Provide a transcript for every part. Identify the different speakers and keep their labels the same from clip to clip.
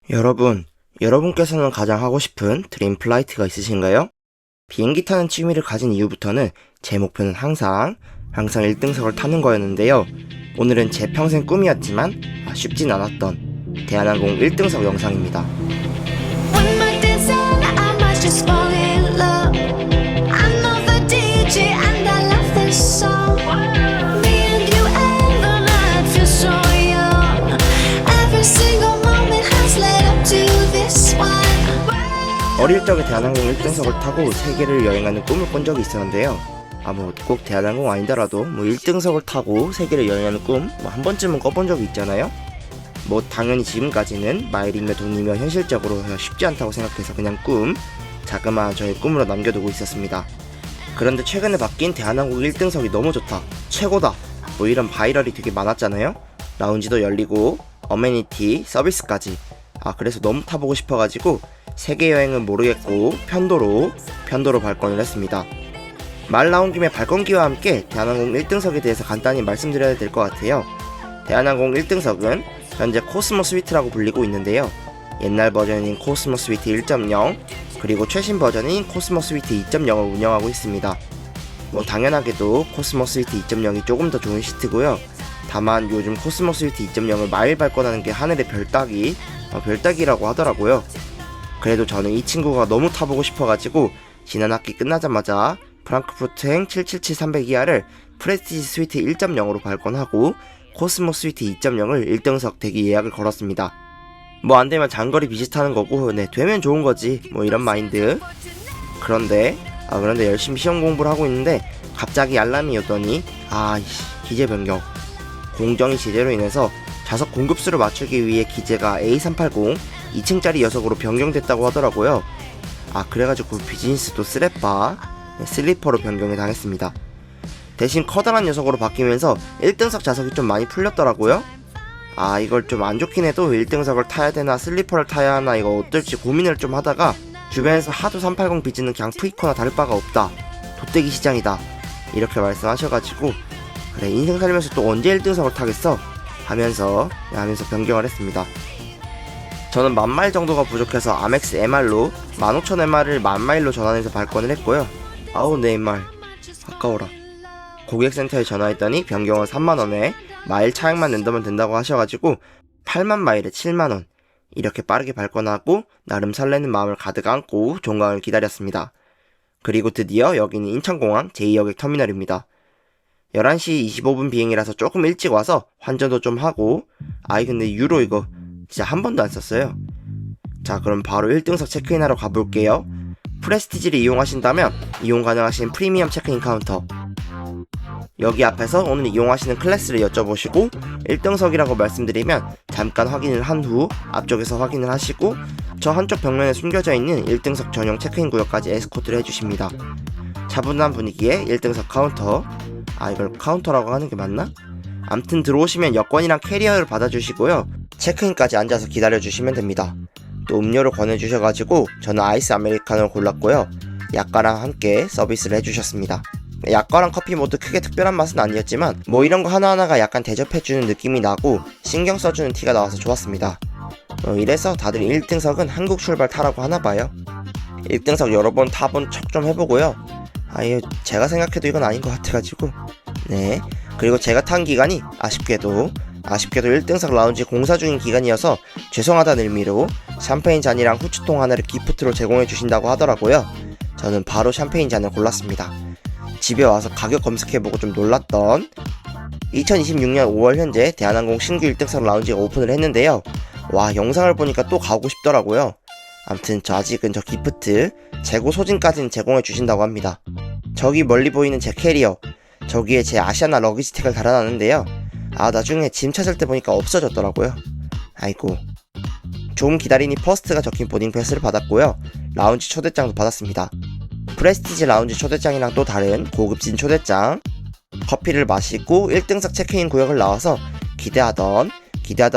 Speaker 1: 여러분께서는 가장 하고 싶은 드림 플라이트가 있으신가요? 비행기 타는 취미를 가진 이후부터는 제 목표는 항상 1등석을 타는 거였는데요. 오늘은 제 평생 꿈이었지만 쉽진 않았던 대한항공 1등석 영상입니다.
Speaker 2: When my days end, I might just fall in love. I know the DJ and I love this song. Me and you and the night feels so young. Every single moment has led up to this one.
Speaker 1: 어릴 적에 대한항공 1등석을 타고 세계를 여행하는 꿈을 꾼 적이 있었는데요. 꼭 대한항공 아니더라도 1등석을 타고 세계를 여행하는 꿈 한 번쯤은 꿔본 적이 있잖아요. 당연히 지금까지는 마일이며 돈이며 현실적으로 쉽지 않다고 생각해서 그냥 자그마한 저의 꿈으로 남겨두고 있었습니다. 그런데 최근에 바뀐 대한항공 1등석이 너무 좋다, 최고다, 이런 바이럴이 되게 많았잖아요. 라운지도 열리고 어메니티, 서비스까지. 그래서 너무 타보고 싶어가지고 세계 여행은 모르겠고 편도로 발권을 했습니다. 말 나온 김에 발권기와 함께 대한항공 1등석에 대해서 간단히 말씀드려야 될 것 같아요. 대한항공 1등석은 현재 코스모 스위트라고 불리고 있는데요. 옛날 버전인 코스모 스위트 1.0 그리고 최신 버전인 코스모 스위트 2.0을 운영하고 있습니다. 당연하게도 코스모 스위트 2.0이 조금 더 좋은 시트고요. 다만 요즘 코스모 스위트 2.0을 마일 발권하는 게 하늘의 별따기라고 하더라고요. 그래도 저는 이 친구가 너무 타보고 싶어가지고 지난 학기 끝나자마자 프랑크푸르트행 777-300ER을 프레스티지 스위트 1.0으로 발권하고 코스모 스위트 2.0을 1등석 대기 예약을 걸었습니다. 안되면 장거리 비슷하는 거고 되면 좋은 거지 이런 마인드. 그런데 열심히 시험 공부를 하고 있는데 갑자기 알람이 오더니 기제 변경. 공정위 제재로 인해서 좌석 공급수를 맞추기 위해 기제가 A380 2층짜리 녀석으로 변경됐다고 하더라고요. 그래가지고 비즈니스도 슬리퍼로 변경을 당했습니다. 대신 커다란 녀석으로 바뀌면서 1등석 좌석이 좀 많이 풀렸더라고요. 이걸 좀 안 좋긴 해도 1등석을 타야 되나 슬리퍼를 타야 하나 이거 어떨지 고민을 좀 하다가 주변에서 하도 380 비즈는 그냥 프리코나 다를 바가 없다, 돗대기 시장이다 이렇게 말씀하셔가지고 그래 인생 살면서 또 언제 1등석을 타겠어 하면서 변경을 했습니다. 저는 10,000마일 정도가 부족해서 아멕스 MR로 15,000MR을 10,000마일로 전환해서 발권을 했고요. 내 MR 아까워라. 고객센터에 전화했더니 변경은 3만원에 마일 차액만 낸다면 된다고 하셔가지고 80,000마일에 7만원 이렇게 빠르게 발권하고 나름 설레는 마음을 가득 안고 종강을 기다렸습니다. 그리고 드디어 여기는 인천공항 제2여객 터미널입니다. 11시 25분 비행이라서 조금 일찍 와서 환전도 좀 하고 근데 유로 이거 진짜 한 번도 안 썼어요. 그럼 바로 1등석 체크인하러 가볼게요. 프레스티지를 이용하신다면 이용 가능하신 프리미엄 체크인 카운터, 여기 앞에서 오늘 이용하시는 클래스를 여쭤보시고 1등석이라고 말씀드리면 잠깐 확인을 한 후 앞쪽에서 확인을 하시고 저 한쪽 벽면에 숨겨져 있는 1등석 전용 체크인 구역까지 에스코트를 해주십니다. 차분한 분위기에 1등석 카운터, 이걸 카운터라고 하는 게 맞나? 암튼 들어오시면 여권이랑 캐리어를 받아주시고요. 체크인까지 앉아서 기다려주시면 됩니다. 또 음료를 권해주셔가지고 저는 아이스 아메리카노를 골랐고요. 약과랑 함께 서비스를 해주셨습니다. 약과랑 커피 모두 크게 특별한 맛은 아니었지만 이런 거 하나하나가 약간 대접해주는 느낌이 나고 신경 써주는 티가 나와서 좋았습니다. 이래서 다들 1등석은 한국 출발 타라고 하나봐요. 1등석 여러 번 타본 척 좀 해보고요. 제가 생각해도 이건 아닌 것 같아가지고 그리고 제가 탄 기간이 아쉽게도 1등석 라운지 공사 중인 기간이어서 죄송하다는 의미로 샴페인 잔이랑 후추통 하나를 기프트로 제공해 주신다고 하더라고요. 저는 바로 샴페인 잔을 골랐습니다. 집에 와서 가격 검색해보고 좀 놀랐던 2026년 5월 현재 대한항공 신규 1등석 라운지가 오픈을 했는데요. 영상을 보니까 또 가고 싶더라고요. 암튼 아직은 저 기프트 재고 소진까지는 제공해 주신다고 합니다. 저기 멀리 보이는 제 캐리어, 저기에 제 아시아나 러기지텍을 달아놨는데요. 나중에 짐 찾을 때 보니까 없어졌더라고요. 좀 기다리니 퍼스트가 적힌 보딩 패스를 받았고요. 라운지 초대장도 받았습니다. 프레스티지 라운지 초대장이랑 또 다른 고급진 초대장. 커피를 마시고 1등석 체크인 구역을 나와서 기대하던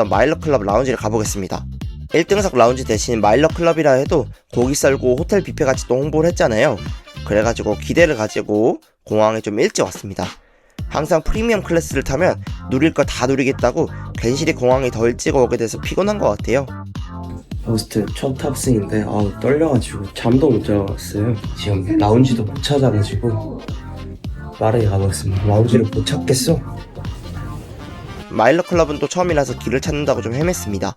Speaker 1: 마일러 클럽 라운지를 가보겠습니다. 1등석 라운지 대신 마일러 클럽이라 해도 고기 썰고 호텔 뷔페 같이 또 홍보를 했잖아요. 그래가지고 기대를 가지고 공항에 좀 일찍 왔습니다. 항상 프리미엄 클래스를 타면 누릴 거 다 누리겠다고 괜시리 공항에 더 일찍 오게 돼서 피곤한 것 같아요.
Speaker 3: 호스트 첫 탑승인데 떨려가지고 잠도 못 자봤어요. 지금 라운지도 못 찾아가지고 빠르게 가보겠습니다. 라운지를 못 찾겠어.
Speaker 1: 마일러 클럽은 또 처음이라서 길을 찾는다고 좀 헤맸습니다.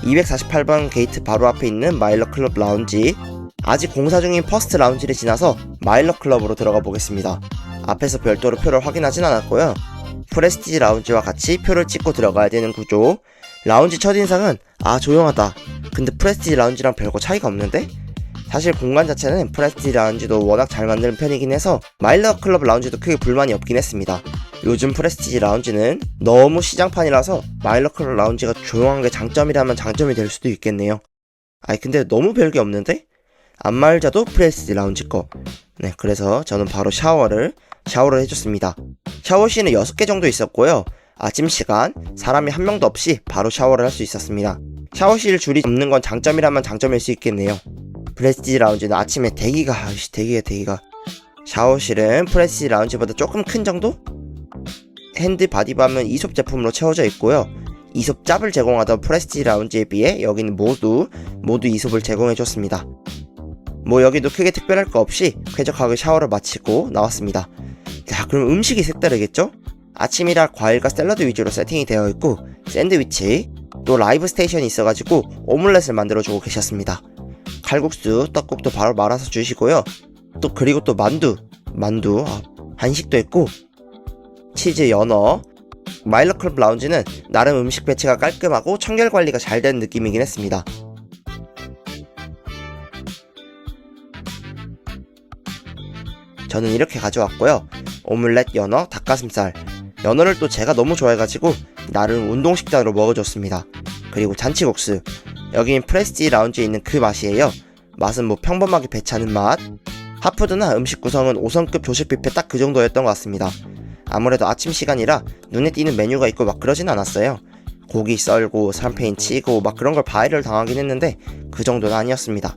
Speaker 1: 248번 게이트 바로 앞에 있는 마일러 클럽 라운지, 아직 공사 중인 퍼스트 라운지를 지나서 마일러 클럽으로 들어가 보겠습니다. 앞에서 별도로 표를 확인하진 않았고요. 프레스티지 라운지와 같이 표를 찍고 들어가야 되는 구조. 라운지 첫인상은 조용하다. 근데 프레스티지 라운지랑 별거 차이가 없는데? 사실 공간 자체는 프레스티지 라운지도 워낙 잘 만드는 편이긴 해서 마일러 클럽 라운지도 크게 불만이 없긴 했습니다. 요즘 프레스티지 라운지는 너무 시장판이라서 마일러 클럽 라운지가 조용한 게 장점이라면 장점이 될 수도 있겠네요. 근데 너무 별게 없는데? 안마의자도 프레스티지 라운지 거. 네, 그래서 저는 바로 샤워를 해줬습니다. 샤워실은 6개 정도 있었고요. 아침 시간 사람이 한 명도 없이 바로 샤워를 할 수 있었습니다. 샤워실 줄이 없는 건 장점이라면 장점일 수 있겠네요. 프레스티지 라운지는 아침에 대기가 샤워실은 프레스티지 라운지보다 조금 큰 정도? 핸드 바디밤은 이솝 제품으로 채워져 있고요. 이솝 짭을 제공하던 프레스티지 라운지에 비해 여기는 모두 이솝을 제공해줬습니다. 여기도 크게 특별할 거 없이 쾌적하게 샤워를 마치고 나왔습니다. 자, 그럼 음식이 색다르겠죠? 아침이라 과일과 샐러드 위주로 세팅이 되어 있고, 샌드위치, 또 라이브 스테이션이 있어가지고 오믈렛을 만들어주고 계셨습니다. 칼국수, 떡국도 바로 말아서 주시고요. 그리고 또 만두, 한식도 있고, 치즈, 연어. 마일러 클럽 라운지는 나름 음식 배치가 깔끔하고 청결 관리가 잘 된 느낌이긴 했습니다. 저는 이렇게 가져왔고요. 오믈렛, 연어, 닭가슴살. 연어를 또 제가 너무 좋아해가지고 나름 운동식단으로 먹어줬습니다. 그리고 잔치국수. 여긴 프레스티지 라운지에 있는 그 맛이에요. 맛은 평범하게 배치하는 맛. 핫푸드나 음식 구성은 5성급 조식 뷔페 딱 그 정도였던 것 같습니다. 아무래도 아침 시간이라 눈에 띄는 메뉴가 있고 그러진 않았어요. 고기 썰고 샴페인 치고 그런 걸 바이럴 당하긴 했는데 그 정도는 아니었습니다.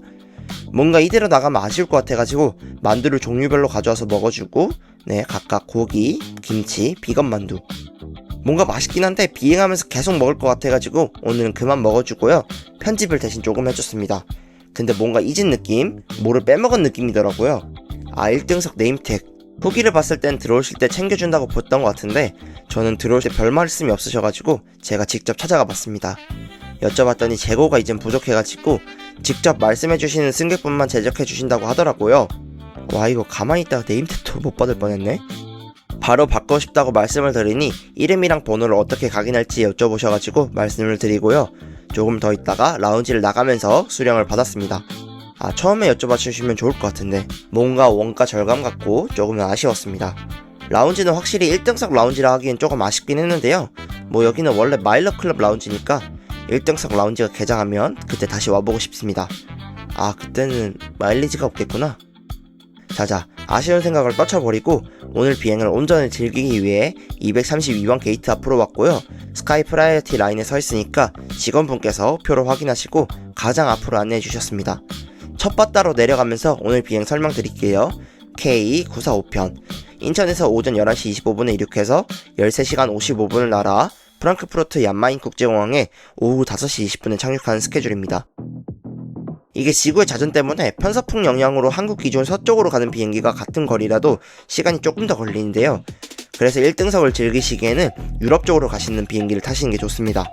Speaker 1: 뭔가 이대로 나가면 아쉬울 것 같아가지고 만두를 종류별로 가져와서 먹어주고, 네, 각각 고기, 김치, 비건 만두. 뭔가 맛있긴 한데 비행하면서 계속 먹을 것 같아가지고 오늘은 그만 먹어주고요. 편집을 대신 조금 해줬습니다. 근데 뭔가 잊은 느낌? 뭐를 빼먹은 느낌이더라고요. 1등석 네임택. 후기를 봤을 땐 들어오실 때 챙겨준다고 봤던 것 같은데 저는 들어올 때 별 말씀이 없으셔가지고 제가 직접 찾아가 봤습니다. 여쭤봤더니 재고가 이젠 부족해가지고 직접 말씀해주시는 승객분만 제작해주신다고 하더라고요. 와, 이거 가만히 있다가 네임택도 못 받을 뻔했네. 바로 받고 싶다고 말씀을 드리니 이름이랑 번호를 어떻게 각인할지 여쭤보셔가지고 말씀을 드리고요. 조금 더 있다가 라운지를 나가면서 수령을 받았습니다. 처음에 여쭤봐 주시면 좋을 것 같은데 뭔가 원가 절감 같고 조금 아쉬웠습니다. 라운지는 확실히 1등석 라운지라 하기엔 조금 아쉽긴 했는데요. 여기는 원래 마일러 클럽 라운지니까 1등석 라운지가 개장하면 그때 다시 와보고 싶습니다. 그때는 마일리지가 없겠구나. 자자, 아쉬운 생각을 떨쳐버리고 오늘 비행을 온전히 즐기기 위해 232번 게이트 앞으로 왔고요. 스카이 프라이어티 라인에 서 있으니까 직원분께서 표를 확인하시고 가장 앞으로 안내해 주셨습니다. 첫 바다로 내려가면서 오늘 비행 설명드릴게요. K945편. 인천에서 오전 11시 25분에 이륙해서 13시간 55분을 날아 프랑크푸르트 얀마인 국제공항에 오후 5시 20분에 착륙하는 스케줄입니다. 이게 지구의 자전 때문에 편서풍 영향으로 한국 기준 서쪽으로 가는 비행기가 같은 거리라도 시간이 조금 더 걸리는데요. 그래서 1등석을 즐기시기에는 유럽 쪽으로 가시는 비행기를 타시는 게 좋습니다.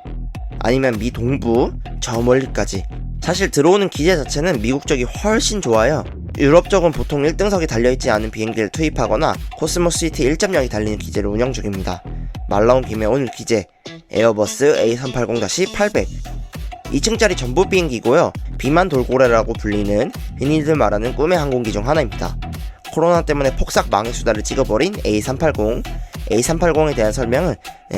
Speaker 1: 아니면 미 동부, 저 멀리까지. 사실 들어오는 기제 자체는 미국 쪽이 훨씬 좋아요. 유럽 쪽은 보통 1등석이 달려있지 않은 비행기를 투입하거나 코스모스 시트 1.0이 달리는 기제를 운영 중입니다. 말 나온 김에 오늘 기제 에어버스 A380-800 2층짜리 전부 비행기고요. 비만 돌고래라고 불리는 흔히들 말하는 꿈의 항공기 중 하나입니다. 코로나 때문에 폭삭 망의 수다를 찍어버린 A380에 대한 설명은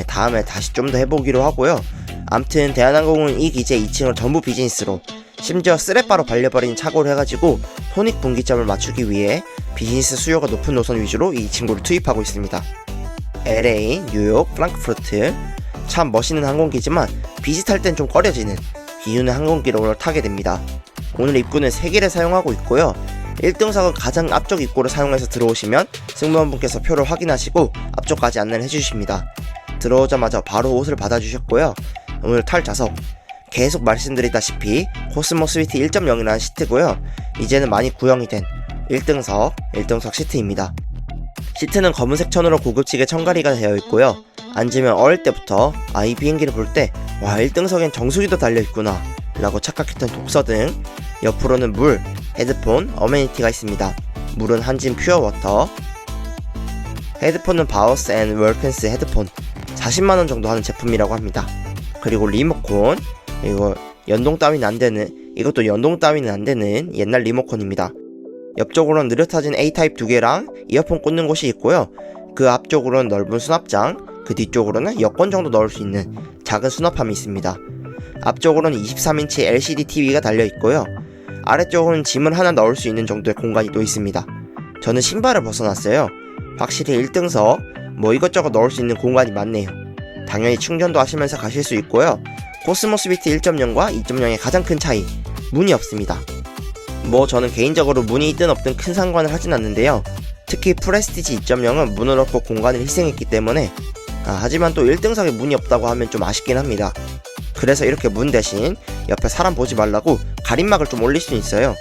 Speaker 1: 다음에 다시 좀 더 해보기로 하고요. 암튼 대한항공은 이 기제 2층을 전부 비즈니스로, 심지어 쓰레빠로 발려버린 착오를 해가지고 손익분기점을 맞추기 위해 비즈니스 수요가 높은 노선 위주로 이 친구를 투입하고 있습니다. LA, 뉴욕, 프랑크푸르트. 참 멋있는 항공기지만 비짓할 땐 좀 꺼려지는 기운의 항공기로 오늘 타게 됩니다. 오늘 입구는 3개를 사용하고 있고요. 1등석은 가장 앞쪽 입구를 사용해서 들어오시면 승무원분께서 표를 확인하시고 앞쪽까지 안내를 해주십니다. 들어오자마자 바로 옷을 받아주셨고요. 오늘 탈 좌석 계속 말씀드리다시피 코스모 스위트 1.0이라는 시트고요. 이제는 많이 구형이 된 1등석 시트입니다. 시트는 검은색 천으로 고급지게 천가리가 되어 있고요. 앉으면 어릴 때부터 이 비행기를 볼 때 와 1등석엔 정수기도 달려있구나 라고 착각했던 독서 등 옆으로는 물, 헤드폰, 어메니티가 있습니다. 물은 한진 퓨어워터, 헤드폰은 바우스 앤 월켄스 헤드폰 40만원 정도 하는 제품이라고 합니다. 그리고 리모콘, 이것도 연동 따위는 안되는 옛날 리모컨입니다. 옆쪽으로는 느려타진 A타입 2개랑 이어폰 꽂는 곳이 있고요. 그 앞쪽으로는 넓은 수납장, 그 뒤쪽으로는 여권 정도 넣을 수 있는 작은 수납함이 있습니다. 앞쪽으로는 23인치 LCD TV가 달려있고요. 아래쪽으로는 짐을 하나 넣을 수 있는 정도의 공간이 또 있습니다. 저는 신발을 벗어놨어요. 확실히 1등석 이것저것 넣을 수 있는 공간이 많네요. 당연히 충전도 하시면서 가실 수 있고요. 코스모 스위트 1.0과 2.0의 가장 큰 차이, 문이 없습니다. 저는 개인적으로 문이 있든 없든 큰 상관을 하진 않는데요. 특히 프레스티지 2.0은 문을 없고 공간을 희생했기 때문에 하지만 또 1등석에 문이 없다고 하면 좀 아쉽긴 합니다. 그래서 이렇게 문 대신 옆에 사람 보지 말라고 가림막을 좀 올릴 수 있어요.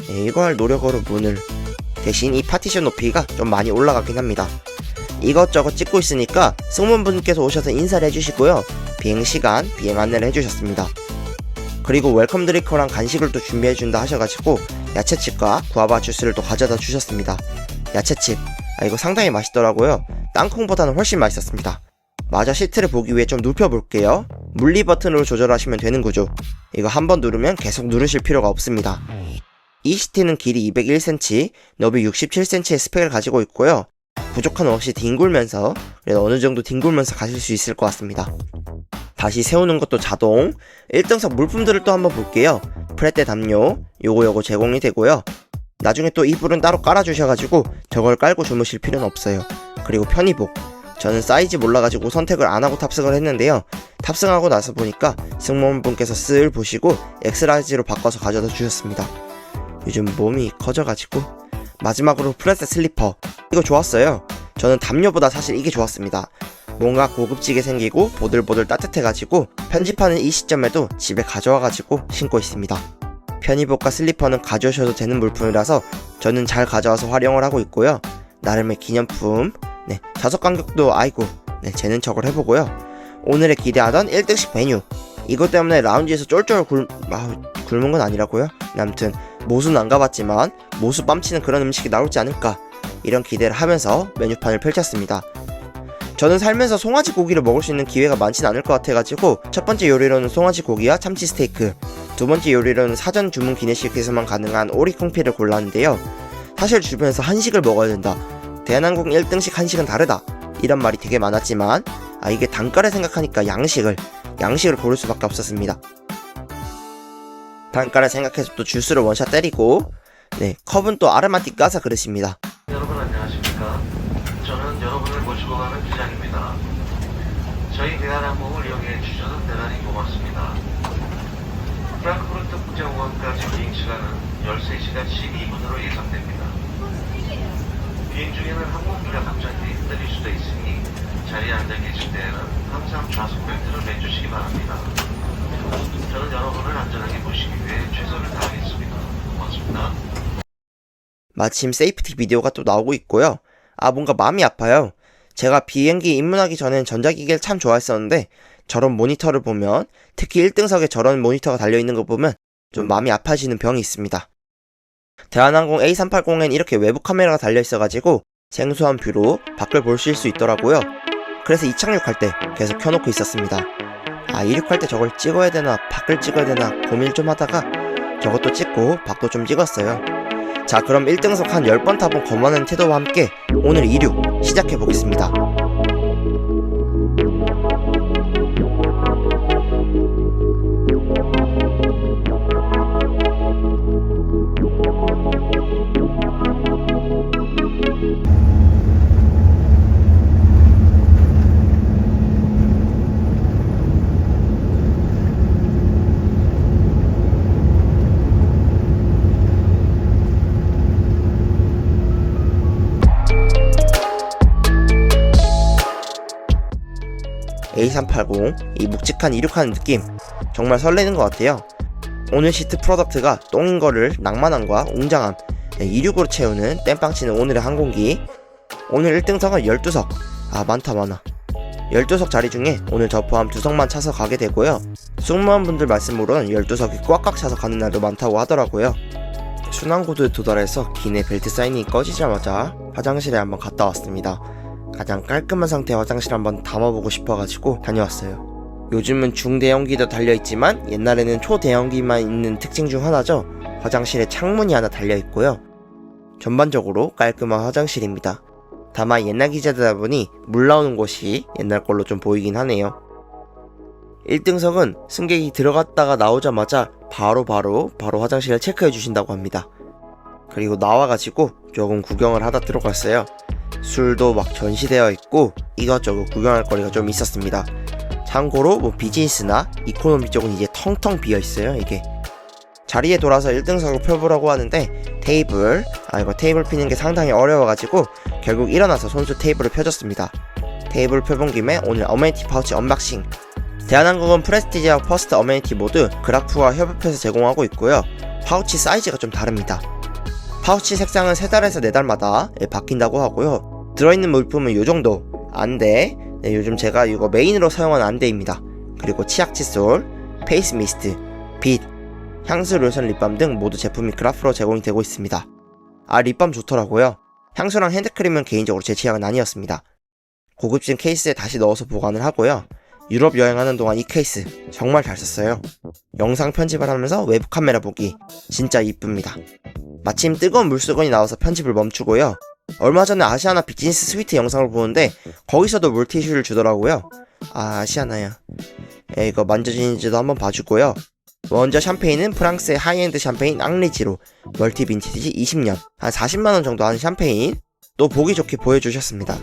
Speaker 1: 이거 할 노력으로 문을 대신 이 파티션 높이가 좀 많이 올라가긴 합니다. 이것저것 찍고 있으니까 승무원분께서 오셔서 인사를 해주시고요. 비행시간, 비행 안내를 해주셨습니다. 그리고 웰컴 드링크랑 간식을 또 준비해준다 하셔가지고 야채칩과 구아바 주스를 또 가져다 주셨습니다. 야채칩, 이거 상당히 맛있더라고요. 땅콩보다는 훨씬 맛있었습니다. 마저 시트를 보기 위해 좀 눕혀볼게요. 물리 버튼으로 조절하시면 되는 구조. 이거 한번 누르면 계속 누르실 필요가 없습니다. 이 시트는 길이 201cm, 너비 67cm의 스펙을 가지고 있고요. 부족한 없이 뒹굴면서 그래도 어느정도 뒹굴면서 가실 수 있을 것 같습니다. 다시 세우는 것도 자동. 1등석 물품들을 또 한번 볼게요. 프레테 담요 요거 제공이 되고요. 나중에 또 이불은 따로 깔아주셔가지고 저걸 깔고 주무실 필요는 없어요. 그리고 편의복, 저는 사이즈 몰라가지고 선택을 안하고 탑승을 했는데요. 탑승하고 나서 보니까 승무원분께서 쓱 보시고 엑스라지로 바꿔서 가져다 주셨습니다. 요즘 몸이 커져가지고. 마지막으로 프레테 슬리퍼, 이거 좋았어요. 저는 담요보다 사실 이게 좋았습니다. 뭔가 고급지게 생기고 보들보들 따뜻해가지고 편집하는 이 시점에도 집에 가져와가지고 신고 있습니다. 편의복과 슬리퍼는 가져오셔도 되는 물품이라서 저는 잘 가져와서 활용을 하고 있고요. 나름의 기념품, 좌석 간격도 재는 척을 해보고요. 오늘의 기대하던 1등식 메뉴, 이것 때문에 라운지에서 쫄쫄 굶은 건 아니라고요? 아무튼 모수는 안 가봤지만 모수 뺨치는 그런 음식이 나올지 않을까, 이런 기대를 하면서 메뉴판을 펼쳤습니다. 저는 살면서 송아지 고기를 먹을 수 있는 기회가 많진 않을 것 같아가지고 첫 번째 요리로는 송아지 고기와 참치 스테이크, 두 번째 요리로는 사전 주문 기내식에서만 가능한 오리 콩피를 골랐는데요. 사실 주변에서 한식을 먹어야 된다, 대한항공 1등식 한식은 다르다, 이런 말이 되게 많았지만 이게 단가를 생각하니까 양식을 고를 수밖에 없었습니다. 단가를 생각해서 또 주스를 원샷 때리고, 컵은 또 아르마틱 가사 그릇입니다.
Speaker 4: 여러분 안녕하십니까? 저는 여러분을 모시고 가는 기장입니다. 저희 대한항공을 이용해 주셔서 대단히 고맙습니다. 프랑크푸르트 국제공항까지 비행 시간은 13시간 12분으로 예상됩니다. 비행 중에는 항공기가 갑자기 흔들릴 수도 있으니 자리에 앉아 계실 때에는 항상 좌석 벨트를 매주시기 바랍니다. 저는 여러분을 안전하게 모시기 위해 최선을 다하겠습니다. 고맙습니다.
Speaker 1: 마침 세이프티 비디오가 또 나오고 있고요. 뭔가 마음이 아파요. 제가 비행기 입문하기 전엔 전자기기를 참 좋아했었는데 저런 모니터를 보면, 특히 1등석에 저런 모니터가 달려있는 거 보면 좀 마음이 아파지는 병이 있습니다. 대한항공 A380엔 이렇게 외부 카메라가 달려있어가지고 생소한 뷰로 밖을 보실 수 있더라고요. 그래서 이착륙할 때 계속 켜놓고 있었습니다. 이륙할 때 저걸 찍어야 되나 밖을 찍어야 되나 고민을 좀 하다가 저것도 찍고 밖도 좀 찍었어요. 자, 그럼 1등석 한 10번 타본 거만한 태도와 함께 오늘 이륙 시작해보겠습니다. A380 이 묵직한 이륙하는 느낌 정말 설레는 것 같아요. 오늘 시트 프로덕트가 똥인 거를 낭만함과 웅장함, 이륙으로 채우는 땜빵치는 오늘의 항공기. 오늘 1등석은 12석. 많다 많아. 12석 자리 중에 오늘 저 포함 2석만 차서 가게 되고요. 승무원분들 말씀으로는 12석이 꽉꽉 차서 가는 날도 많다고 하더라고요. 순환고도에 도달해서 기내 벨트 사인이 꺼지자마자 화장실에 한번 갔다 왔습니다. 가장 깔끔한 상태의 화장실 한번 담아보고 싶어가지고 다녀왔어요. 요즘은 중대형기도 달려있지만 옛날에는 초대형기만 있는 특징 중 하나죠. 화장실에 창문이 하나 달려있고요. 전반적으로 깔끔한 화장실입니다. 다만 옛날 기자들다 보니 물 나오는 곳이 옛날 걸로 좀 보이긴 하네요. 1등석은 승객이 들어갔다가 나오자마자 바로 화장실을 체크해 주신다고 합니다. 그리고 나와가지고 조금 구경을 하다 들어갔어요. 술도 막 전시되어 있고 이것저것 구경할 거리가 좀 있었습니다. 참고로 비즈니스나 이코노미 쪽은 이제 텅텅 비어 있어요. 이게 자리에 돌아서 1등석을 펴보라고 하는데 테이블 테이블 피는 게 상당히 어려워가지고 결국 일어나서 손수 테이블을 펴줬습니다. 테이블 펴본 김에 오늘 어메니티 파우치 언박싱. 대한항공은 프레스티지와 퍼스트 어메니티 모두 그라프와 협업해서 제공하고 있고요. 파우치 사이즈가 좀 다릅니다. 파우치 색상은 3달에서 4달마다 바뀐다고 하고요. 들어있는 물품은 요정도 안대, 요즘 제가 이거 메인으로 사용하는 안대입니다. 그리고 치약 칫솔, 페이스 미스트, 빗, 향수, 로션, 립밤 등 모두 제품이 그라프로 제공이 되고 있습니다. 립밤 좋더라고요. 향수랑 핸드크림은 개인적으로 제 취향은 아니었습니다. 고급진 케이스에 다시 넣어서 보관을 하고요. 유럽 여행하는 동안 이 케이스 정말 잘 썼어요. 영상 편집을 하면서 외부 카메라 보기 진짜 이쁩니다. 마침 뜨거운 물수건이 나와서 편집을 멈추고요. 얼마 전에 아시아나 비즈니스 스위트 영상을 보는데 거기서도 물티슈를 주더라고요. 아시아나야. 이거 만져지는지도 한번 봐주고요. 먼저 샴페인은 프랑스의 하이엔드 샴페인 앙리지로 멀티 빈티지 20년 한 40만원 정도 하는 샴페인 또 보기 좋게 보여주셨습니다.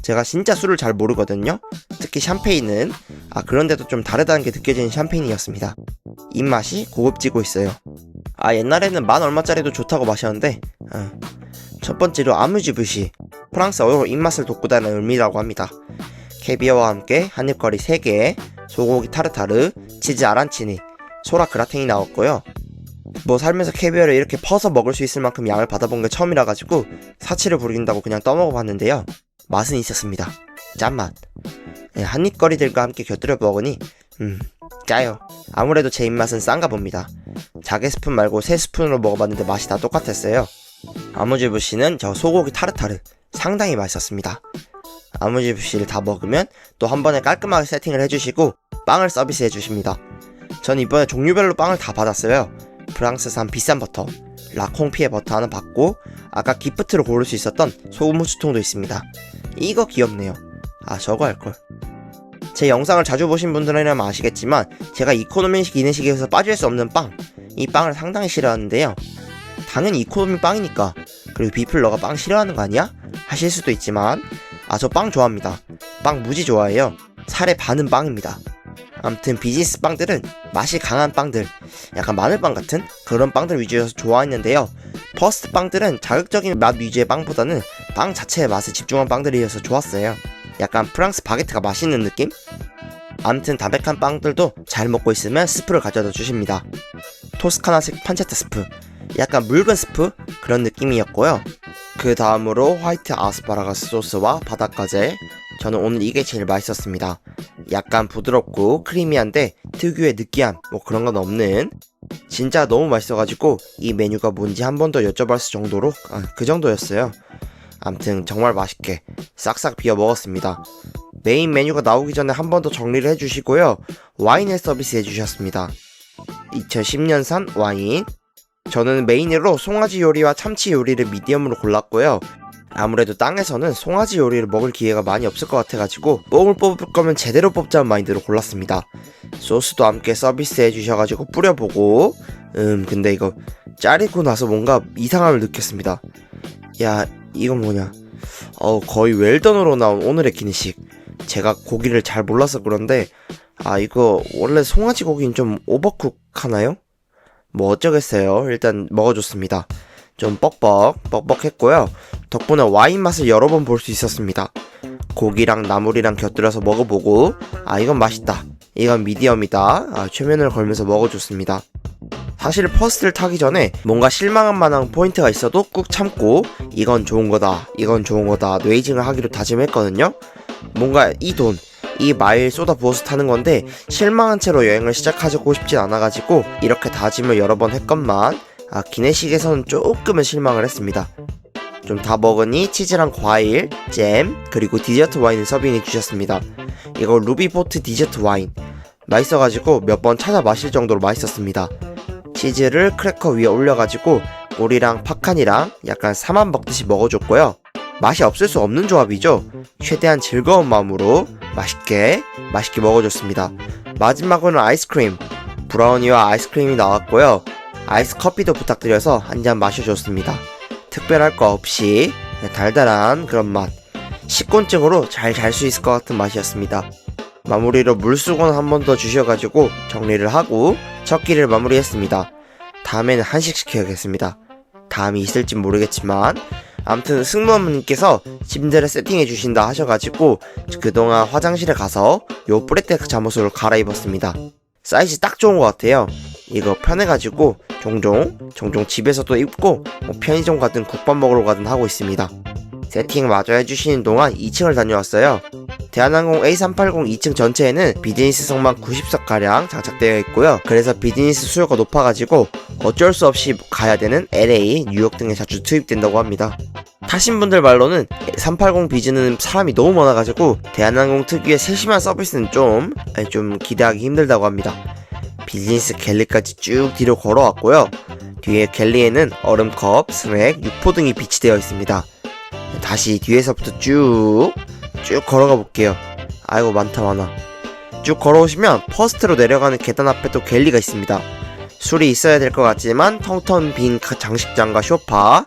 Speaker 1: 제가 진짜 술을 잘 모르거든요. 특히 샴페인은 그런데도 좀 다르다는 게 느껴지는 샴페인이었습니다. 입맛이 고급지고 있어요. 옛날에는 만 얼마짜리도 좋다고 마셨는데 첫 번째로 아뮤즈부시 프랑스어로 입맛을 돋구다는 의미라고 합니다. 캐비어와 함께 한입거리 3개, 소고기 타르타르, 치즈 아란치니, 소라 그라탱이 나왔고요. 살면서 캐비어를 이렇게 퍼서 먹을 수 있을 만큼 양을 받아본 게 처음이라 가지고 사치를 부린다고 그냥 떠먹어봤는데요. 맛은 있었습니다. 짠맛. 한입거리들과 함께 곁들여 먹으니 짜요. 아무래도 제 입맛은 싼가 봅니다. 자개 스푼 말고 3스푼으로 먹어봤는데 맛이 다 똑같았어요. 아무지부시는 저 소고기 타르타르 상당히 맛있었습니다. 아무지부시를 다 먹으면 또 한 번에 깔끔하게 세팅을 해주시고 빵을 서비스 해주십니다. 전 이번에 종류별로 빵을 다 받았어요. 프랑스산 비싼 버터, 라콩피에 버터 하나 받고 아까 기프트로 고를 수 있었던 소금 후추통도 있습니다. 이거 귀엽네요. 저거 할걸. 제 영상을 자주 보신 분들이라면 아시겠지만 제가 이코노미 기내식에서 빠질 수 없는 빵, 이 빵을 상당히 싫어하는데요. 당연히 이코노미 빵이니까 그리고 비플러가 빵 싫어하는 거 아니야? 하실 수도 있지만 저 빵 좋아합니다. 빵 무지 좋아해요. 살에 반은 빵입니다. 아무튼 비즈니스 빵들은 맛이 강한 빵들, 약간 마늘빵 같은 그런 빵들 위주여서 좋아했는데요. 퍼스트 빵들은 자극적인 맛 위주의 빵보다는 빵 자체의 맛에 집중한 빵들이어서 좋았어요. 약간 프랑스 바게트가 맛있는 느낌? 아무튼 담백한 빵들도 잘 먹고 있으면 스프를 가져다 주십니다. 토스카나식 판체타 스프, 약간 묽은 스프 그런 느낌이었고요. 그 다음으로 화이트 아스파라거스 소스와 바닷가재, 저는 오늘 이게 제일 맛있었습니다. 약간 부드럽고 크리미한데 특유의 느끼함 그런 건 없는, 진짜 너무 맛있어가지고 이 메뉴가 뭔지 한 번 더 여쭤봤을 정도로 그 정도였어요. 암튼 정말 맛있게 싹싹 비워 먹었습니다. 메인 메뉴가 나오기 전에 한 번 더 정리를 해주시고요. 와인을 서비스 해주셨습니다. 2010년산 와인, 저는 메인으로 송아지 요리와 참치 요리를 미디엄으로 골랐고요. 아무래도 땅에서는 송아지 요리를 먹을 기회가 많이 없을 것 같아가지고 뽕을 뽑을 거면 제대로 뽑자는 마인드로 골랐습니다. 소스도 함께 서비스 해주셔가지고 뿌려보고 근데 이거 짜리고 나서 뭔가 이상함을 느꼈습니다. 야, 이건 뭐냐, 거의 웰던으로 나온 오늘의 기내식. 제가 고기를 잘 몰라서 그런데 이거 원래 송아지 고기는 좀 오버쿡 하나요? 어쩌겠어요. 일단 먹어줬습니다. 좀 뻑뻑했고요. 덕분에 와인 맛을 여러 번 볼 수 있었습니다. 고기랑 나물이랑 곁들여서 먹어보고 이건 맛있다, 이건 미디엄이다, 최면을 걸면서 먹어줬습니다. 사실 퍼스트를 타기 전에 뭔가 실망한 만한 포인트가 있어도 꾹 참고 이건 좋은 거다, 이건 좋은 거다 뇌이징을 하기로 다짐했거든요. 뭔가 이 돈, 이 마일 쏟아 부어서 타는 건데 실망한 채로 여행을 시작하고 싶진 않아가지고 이렇게 다짐을 여러 번 했건만 기내식에서는 조금은 실망을 했습니다. 좀 다 먹으니 치즈랑 과일, 잼, 그리고 디저트 와인을 서빙해 주셨습니다. 이거 루비포트 디저트 와인 맛있어가지고 몇 번 찾아 마실 정도로 맛있었습니다. 치즈를 크래커 위에 올려가지고 꿀이랑 팝칸이랑 약간 사만 먹듯이 먹어줬고요. 맛이 없을 수 없는 조합이죠. 최대한 즐거운 마음으로 맛있게 먹어줬습니다. 마지막으로는 아이스크림, 브라우니와 아이스크림이 나왔고요. 아이스 커피도 부탁드려서 한 잔 마셔줬습니다. 특별할 거 없이 달달한 그런 맛, 식곤증으로 잘 잘 수 있을 것 같은 맛이었습니다. 마무리로 물수건 한 번 더 주셔가지고 정리를 하고 첫 끼를 마무리했습니다. 다음에는 한식 시켜야겠습니다. 다음이 있을진 모르겠지만 아무튼 승무원분께서 침대를 세팅해 주신다 하셔가지고 그동안 화장실에 가서 요 뿌레테크 잠옷을 갈아입었습니다. 사이즈 딱 좋은 것 같아요. 이거 편해가지고 종종 집에서도 입고 편의점 가든 국밥 먹으러 가든 하고 있습니다. 세팅 마저 해주시는 동안 2층을 다녀왔어요. 대한항공 A380 2층 전체에는 비즈니스석만 90석가량 장착되어 있고요. 그래서 비즈니스 수요가 높아가지고 어쩔 수 없이 가야 되는 LA, 뉴욕 등에 자주 투입된다고 합니다. 타신 분들 말로는 380 비즈는 사람이 너무 많아가지고 대한항공 특유의 세심한 서비스는 좀 기대하기 힘들다고 합니다. 비즈니스 갤리까지 쭉 뒤로 걸어왔고요. 뒤에 갤리에는 얼음컵, 스낵, 육포 등이 비치되어 있습니다. 다시 뒤에서부터 쭉 걸어가 볼게요. 아이고 많아. 쭉 걸어오시면 퍼스트로 내려가는 계단 앞에 또 갤리가 있습니다. 술이 있어야 될 것 같지만 텅텅 빈 장식장과 쇼파,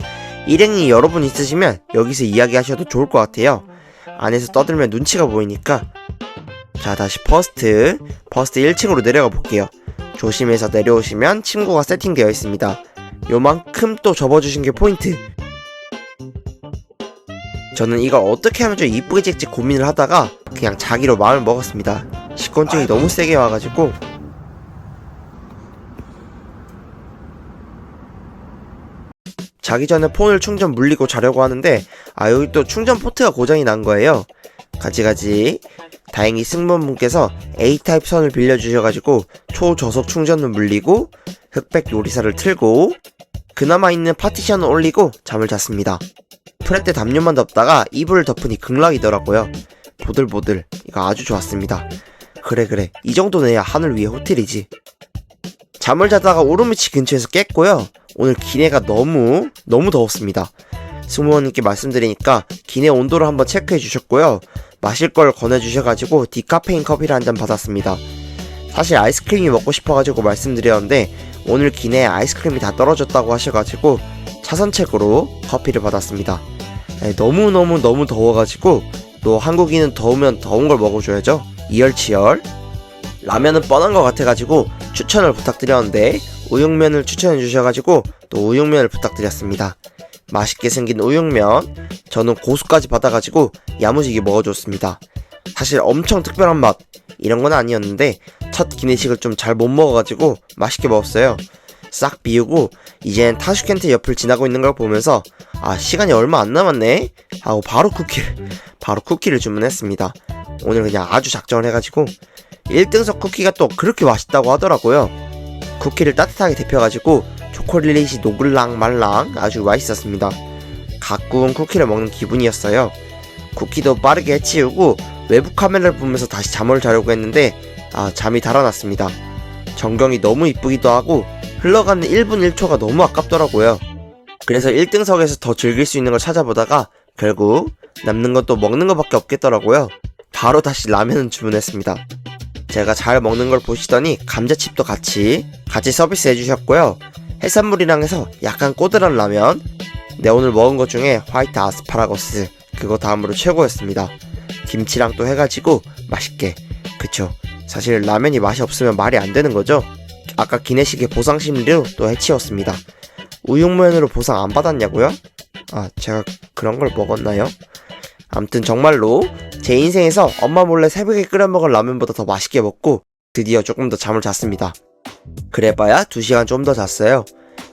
Speaker 1: 일행이 여러분 있으시면 여기서 이야기하셔도 좋을 것 같아요. 안에서 떠들면 눈치가 보이니까. 자, 다시 퍼스트 1층으로 내려가 볼게요. 조심해서 내려오시면 침구가 세팅되어 있습니다. 요만큼 또 접어주신 게 포인트. 저는 이걸 어떻게 하면 좀 이쁘게 찍지 고민을 하다가 그냥 자기로 마음을 먹었습니다. 식곤증이 너무 세게 와가지고. 자기 전에 폰을 충전 물리고 자려고 하는데 여기 또 충전 포트가 고장이 난 거예요. 가지가지. 다행히 승무원분께서 A타입 선을 빌려주셔가지고 초저속 충전을 물리고 흑백 요리사를 틀고 그나마 있는 파티션을 올리고 잠을 잤습니다. 프레테 담요만 덮다가 이불을 덮으니 극락이더라고요. 보들보들. 이거 아주 좋았습니다. 그래 이 정도는 해야 하늘 위에 호텔이지. 잠을 자다가 오르미치 근처에서 깼고요. 오늘 기내가 너무 더웠습니다. 승무원님께 말씀드리니까 기내 온도를 한번 체크해 주셨고요. 마실 걸 권해주셔가지고 디카페인 커피를 한 잔 받았습니다. 사실 아이스크림이 먹고 싶어가지고 말씀드렸는데 오늘 기내에 아이스크림이 다 떨어졌다고 하셔가지고 차선책으로 커피를 받았습니다. 너무 더워가지고 또 한국인은 더우면 더운 걸 먹어줘야죠. 이열치열. 라면은 뻔한 것 같아가지고 추천을 부탁드렸는데 우육면을 추천해 주셔가지고 또 우육면을 부탁드렸습니다. 맛있게 생긴 우육면, 저는 고수까지 받아가지고 야무지게 먹어줬습니다. 사실 엄청 특별한 맛 이런 건 아니었는데 첫 기내식을 좀 잘 못 먹어가지고 맛있게 먹었어요. 싹 비우고 이젠 타슈켄트 옆을 지나고 있는 걸 보면서 시간이 얼마 안 남았네 하고 바로 쿠키를 주문했습니다. 오늘 그냥 아주 작정을 해가지고 1등석 쿠키가 또 그렇게 맛있다고 하더라고요. 쿠키를 따뜻하게 데펴가지고 초콜릿이 노글랑 말랑 아주 맛있었습니다. 갓 구운 쿠키를 먹는 기분이었어요. 쿠키도 빠르게 해치우고 외부 카메라를 보면서 다시 잠을 자려고 했는데 잠이 달아났습니다. 전경이 너무 이쁘기도 하고 흘러가는 1분 1초가 너무 아깝더라고요. 그래서 1등석에서 더 즐길 수 있는 걸 찾아보다가 결국 남는 건 또 먹는 것밖에 없겠더라고요. 바로 다시 라면을 주문했습니다. 제가 잘 먹는 걸 보시더니 감자칩도 같이 서비스 해주셨고요. 해산물이랑 해서 약간 꼬들한 라면, 오늘 먹은 것 중에 화이트 아스파라거스 그거 다음으로 최고였습니다. 김치랑 또 해가지고 맛있게. 그쵸, 사실 라면이 맛이 없으면 말이 안 되는 거죠. 아까 기내식의 보상 심리로 또 해치웠습니다. 우육면으로 보상 안 받았냐고요? 제가 그런 걸 먹었나요? 암튼 정말로 제 인생에서 엄마 몰래 새벽에 끓여 먹을 라면보다 더 맛있게 먹고 드디어 조금 더 잠을 잤습니다. 그래봐야 2시간 좀 더 잤어요.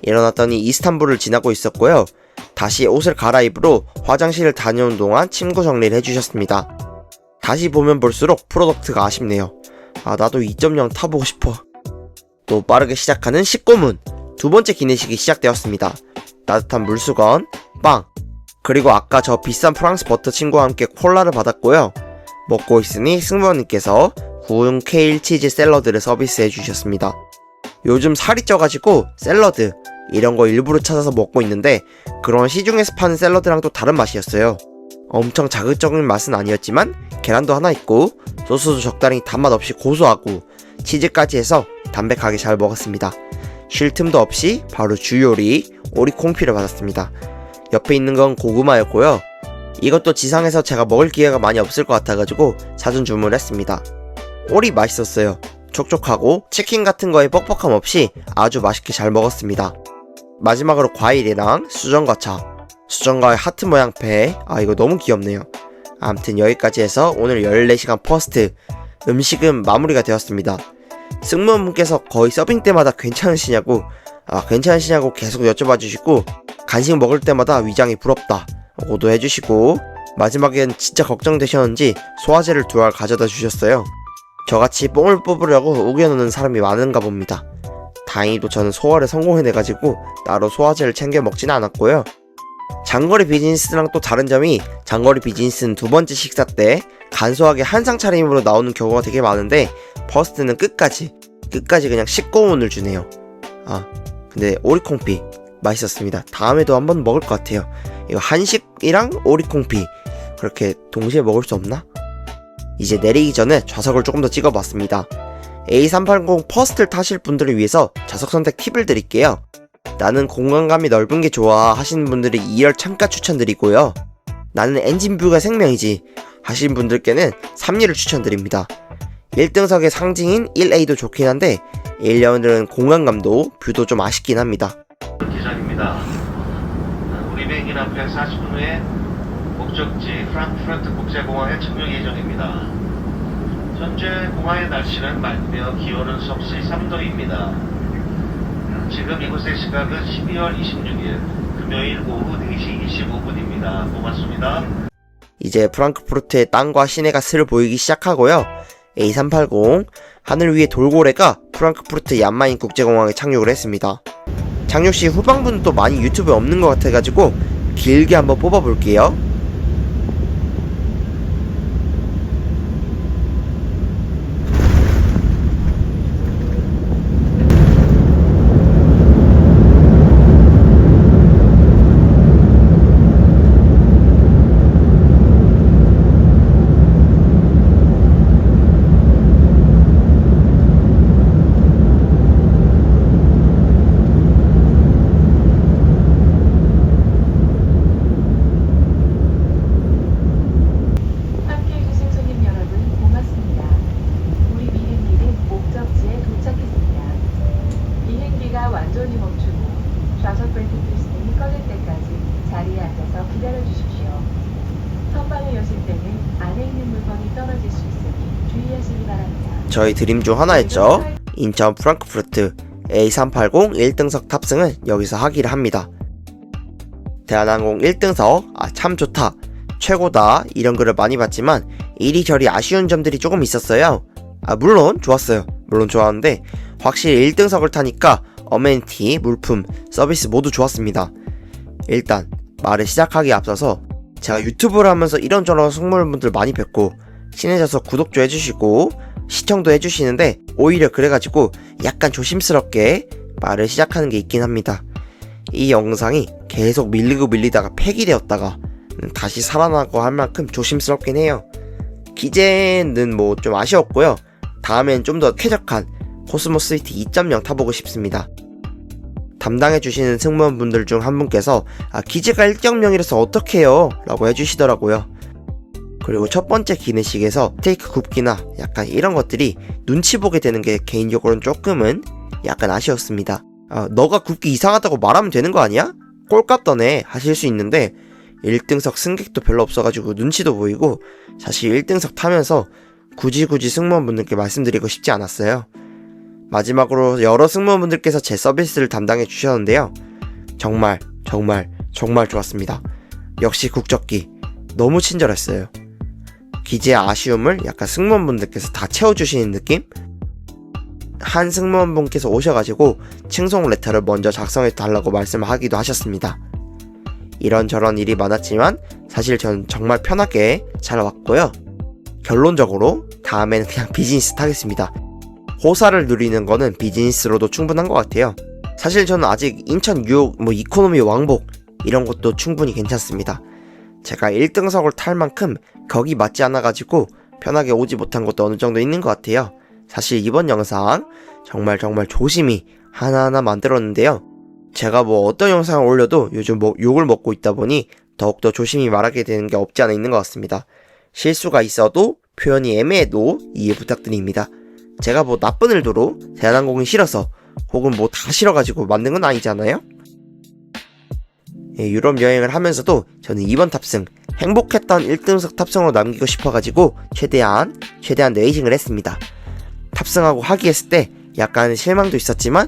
Speaker 1: 일어났더니 이스탄불을 지나고 있었고요. 다시 옷을 갈아입으러 화장실을 다녀온 동안 침구 정리를 해주셨습니다. 다시 보면 볼수록 프로덕트가 아쉽네요. 나도 2.0 타보고 싶어. 또 빠르게 시작하는 식고문. 두 번째 기내식이 시작되었습니다. 따뜻한 물수건, 빵, 그리고 아까 저 비싼 프랑스 버터 친구와 함께 콜라를 받았고요. 먹고 있으니 승무원님께서 구운 케일 치즈 샐러드를 서비스해 주셨습니다. 요즘 살이 쪄가지고 샐러드 이런 거 일부러 찾아서 먹고 있는데 그런 시중에서 파는 샐러드랑 또 다른 맛이었어요. 엄청 자극적인 맛은 아니었지만 계란도 하나 있고 소스도 적당히 단맛 없이 고소하고 치즈까지 해서 담백하게 잘 먹었습니다. 쉴 틈도 없이 바로 주요리 오리콩피를 받았습니다. 옆에 있는 건 고구마였고요. 이것도 지상에서 제가 먹을 기회가 많이 없을 것 같아가지고 사전 주문을 했습니다. 오리 맛있었어요. 촉촉하고 치킨 같은 거에 뻑뻑함 없이 아주 맛있게 잘 먹었습니다. 마지막으로 과일이랑 수정과차, 수정과의 하트 모양 배, 이거 너무 귀엽네요. 아무튼 여기까지 해서 오늘 14시간 퍼스트 음식은 마무리가 되었습니다. 승무원분께서 거의 서빙 때마다 괜찮으시냐고 계속 여쭤봐 주시고 간식 먹을 때마다 위장이 부럽다 고도 해주시고 마지막엔 진짜 걱정되셨는지 소화제를 2알 가져다 주셨어요. 저같이 뽕을 뽑으려고 우겨놓는 사람이 많은가 봅니다. 다행히도 저는 소화를 성공해내가지고 따로 소화제를 챙겨 먹지는 않았고요. 장거리 비즈니스랑 또 다른 점이 장거리 비즈니스는 두 번째 식사 때 간소하게 한상 차림으로 나오는 경우가 되게 많은데 퍼스트는 끝까지 그냥 식고문을 주네요. 근데 오리콩피 맛있었습니다. 다음에도 한번 먹을 것 같아요. 이거 한식이랑 오리콩피 그렇게 동시에 먹을 수 없나? 이제 내리기 전에 좌석을 조금 더 찍어봤습니다. A380 퍼스트를 타실 분들을 위해서 좌석 선택 팁을 드릴게요. 나는 공간감이 넓은 게 좋아 하시는 분들이 2열 창가 추천드리고요. 나는 엔진 뷰가 생명이지 하시는 분들께는 3열을 추천드립니다. 1등석의 상징인 1A도 좋긴 한데 1열은 공간감도 뷰도 좀 아쉽긴 합니다.
Speaker 4: 기장입니다. 우리 비행기는 앞에 40분 후에 목적지 프랑크푸르트 국제공항에 착륙 예정입니다. 현재 공항의 날씨는 맑으며 기온은 섭씨 3도입니다. 지금 이곳의 시각은 12월 26일 금요일 오후 4시 25분입니다. 고맙습니다.
Speaker 1: 이제 프랑크푸르트의 땅과 시내가 슬 보이기 시작하고요. A380 하늘 위의 돌고래가 프랑크푸르트 얀마인 국제공항에 착륙을 했습니다. 착륙시 후방부는 또 많이 유튜브에 없는 것 같아가지고 길게 한번 뽑아볼게요.
Speaker 5: 완전히 멈추고 좌석 벨트 시스템이 꺼질 때까지 자리에 앉아서 기다려주십시오. 선반을 여실 때는 안에 있는 물건이 떨어질 수 있으니 주의하시기 바랍니다.
Speaker 1: 저희 드림 중 하나였죠. 인천 프랑크푸르트 A380 1등석 탑승은 여기서 하기를 합니다. 대한항공 1등석 참 좋다, 최고다 이런 글을 많이 봤지만 이리저리 아쉬운 점들이 조금 있었어요. 물론 좋았어요. 물론 좋았는데 확실히 1등석을 타니까 어메니티, 물품, 서비스 모두 좋았습니다. 일단 말을 시작하기에 앞서서 제가 유튜브를 하면서 이런저런 승무원분들 많이 뵙고 친해져서 구독도 해주시고 시청도 해주시는데 오히려 그래가지고 약간 조심스럽게 말을 시작하는 게 있긴 합니다. 이 영상이 계속 밀리다가 폐기되었다가 다시 살아나고 할 만큼 조심스럽긴 해요. 기재는 뭐 좀 아쉬웠고요. 다음엔 좀 더 쾌적한 코스모 스위트 2.0 타보고 싶습니다. 담당해주시는 승무원분들 중 한 분께서 기재가 1.0이라서 어떡해요 라고 해주시더라고요. 그리고 첫 번째 기내식에서 스테이크 굽기나 약간 이런 것들이 눈치 보게 되는 게 개인적으로는 조금은 약간 아쉬웠습니다. 너가 굽기 이상하다고 말하면 되는 거 아니야? 꼴값 더네 하실 수 있는데 1등석 승객도 별로 없어가지고 눈치도 보이고 사실 1등석 타면서 굳이 승무원분들께 말씀드리고 싶지 않았어요. 마지막으로 여러 승무원분들께서 제 서비스를 담당해 주셨는데요. 정말 좋았습니다. 역시 국적기 너무 친절했어요. 기지의 아쉬움을 약간 승무원분들께서 다 채워주시는 느낌? 한 승무원분께서 오셔가지고 칭송 레터를 먼저 작성해 달라고 말씀을 하기도 하셨습니다. 이런저런 일이 많았지만 사실 저는 정말 편하게 잘 왔고요. 결론적으로 다음에는 그냥 비즈니스 타겠습니다. 호사를 누리는 거는 비즈니스로도 충분한 것 같아요. 사실 저는 아직 인천 뉴욕 이코노미 왕복 이런 것도 충분히 괜찮습니다. 제가 1등석을 탈 만큼 격이 맞지 않아가지고 편하게 오지 못한 것도 어느 정도 있는 것 같아요. 사실 이번 영상 정말 조심히 하나하나 만들었는데요. 제가 어떤 영상을 올려도 요즘 욕을 먹고 있다 보니 더욱더 조심히 말하게 되는 게 없지 않아 있는 것 같습니다. 실수가 있어도 표현이 애매해도 이해 부탁드립니다. 제가 나쁜 의도로 대한항공이 싫어서 혹은 다 싫어가지고 만든 건 아니잖아요? 예, 유럽 여행을 하면서도 저는 이번 탑승 행복했던 1등석 탑승으로 남기고 싶어가지고 최대한 레이싱을 했습니다. 탑승하고 하기했을 때 약간 실망도 있었지만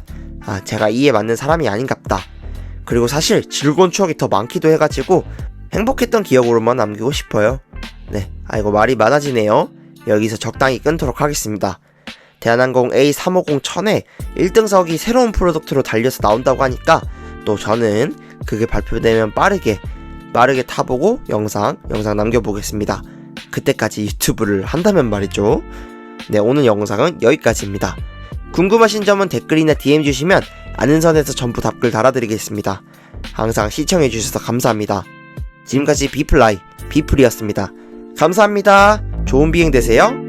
Speaker 1: 제가 이에 맞는 사람이 아닌갑다. 그리고 사실 즐거운 추억이 더 많기도 해가지고 행복했던 기억으로만 남기고 싶어요. 네, 아이고 말이 많아지네요. 여기서 적당히 끊도록 하겠습니다. 대한항공 A350-1000에 1등석이 새로운 프로덕트로 달려서 나온다고 하니까 또 저는 그게 발표되면 빠르게 타보고 영상 남겨보겠습니다. 그때까지 유튜브를 한다면 말이죠. 네, 오늘 영상은 여기까지입니다. 궁금하신 점은 댓글이나 DM 주시면 아는 선에서 전부 답글 달아드리겠습니다. 항상 시청해주셔서 감사합니다. 지금까지 비플라이 비플이었습니다. 감사합니다. 좋은 비행 되세요.